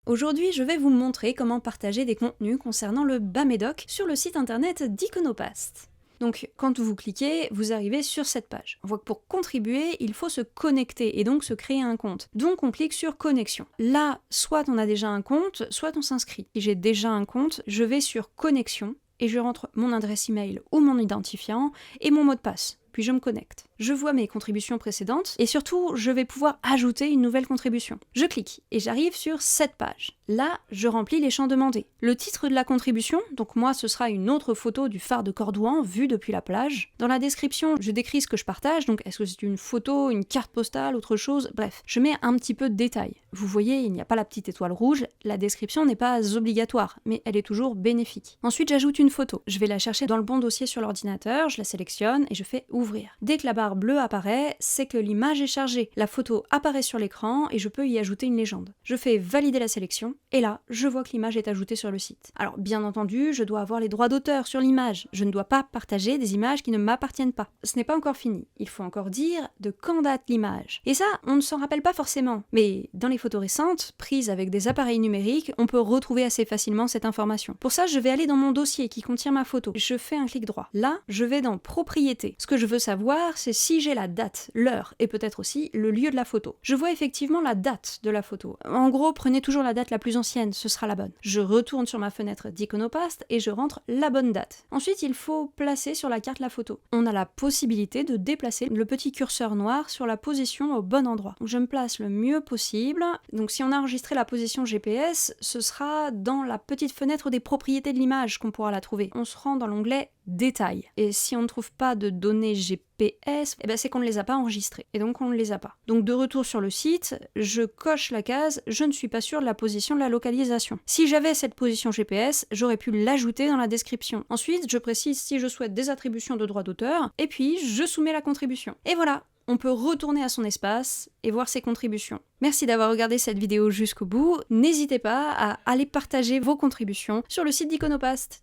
Aujourd'hui, je vais vous montrer comment partager des contenus concernant le bas médoc sur le site internet d'Iconopast. Donc, quand vous cliquez, vous arrivez sur cette page. On voit que pour contribuer, il faut se connecter et donc se créer un compte. Donc, on clique sur connexion. Là, soit on a déjà un compte, soit on s'inscrit. Si j'ai déjà un compte, je vais sur connexion et je rentre mon adresse email ou mon identifiant et mon mot de passe. Puis je me connecte. Je vois mes contributions précédentes et surtout, je vais pouvoir ajouter une nouvelle contribution. Je clique et j'arrive sur cette page. Là, je remplis les champs demandés. Le titre de la contribution, donc moi ce sera une autre photo du phare de Cordouan vue depuis la plage. Dans la description, je décris ce que je partage, donc est-ce que c'est une photo, une carte postale, autre chose, bref. Je mets un petit peu de détails. Vous voyez, il n'y a pas la petite étoile rouge, la description n'est pas obligatoire, mais elle est toujours bénéfique. Ensuite, j'ajoute une photo. Je vais la chercher dans le bon dossier sur l'ordinateur, je la sélectionne et je fais ouvrir. Dès que la barre bleue apparaît, c'est que l'image est chargée. La photo apparaît sur l'écran et je peux y ajouter une légende. Je fais valider la sélection et là, je vois que l'image est ajoutée sur le site. Alors bien entendu, je dois avoir les droits d'auteur sur l'image. Je ne dois pas partager des images qui ne m'appartiennent pas. Ce n'est pas encore fini. Il faut encore dire de quand date l'image. Et ça, on ne s'en rappelle pas forcément. Mais dans les photos récentes, prises avec des appareils numériques, on peut retrouver assez facilement cette information. Pour ça, je vais aller dans mon dossier qui contient ma photo. Je fais un clic droit. Là, je vais dans Propriétés. Ce que je veux savoir, c'est si j'ai la date, l'heure et peut-être aussi le lieu de la photo. Je vois effectivement la date de la photo. En gros, prenez toujours la date la plus ancienne, ce sera la bonne. Je retourne sur ma fenêtre d'Iconopast et je rentre la bonne date. Ensuite, il faut placer sur la carte la photo. On a la possibilité de déplacer le petit curseur noir sur la position au bon endroit. Donc, je me place le mieux possible. Donc si on a enregistré la position GPS, ce sera dans la petite fenêtre des propriétés de l'image qu'on pourra la trouver. On se rend dans l'onglet Détails. Et si on ne trouve pas de données GPS, c'est qu'on ne les a pas enregistrées. Et donc on ne les a pas. Donc de retour sur le site, je coche la case « Je ne suis pas sûr de la position de la localisation ». Si j'avais cette position GPS, j'aurais pu l'ajouter dans la description. Ensuite, je précise si je souhaite des attributions de droits d'auteur, et puis je soumets la contribution. Et voilà, on peut retourner à son espace et voir ses contributions. Merci d'avoir regardé cette vidéo jusqu'au bout. N'hésitez pas à aller partager vos contributions sur le site d'Iconopast.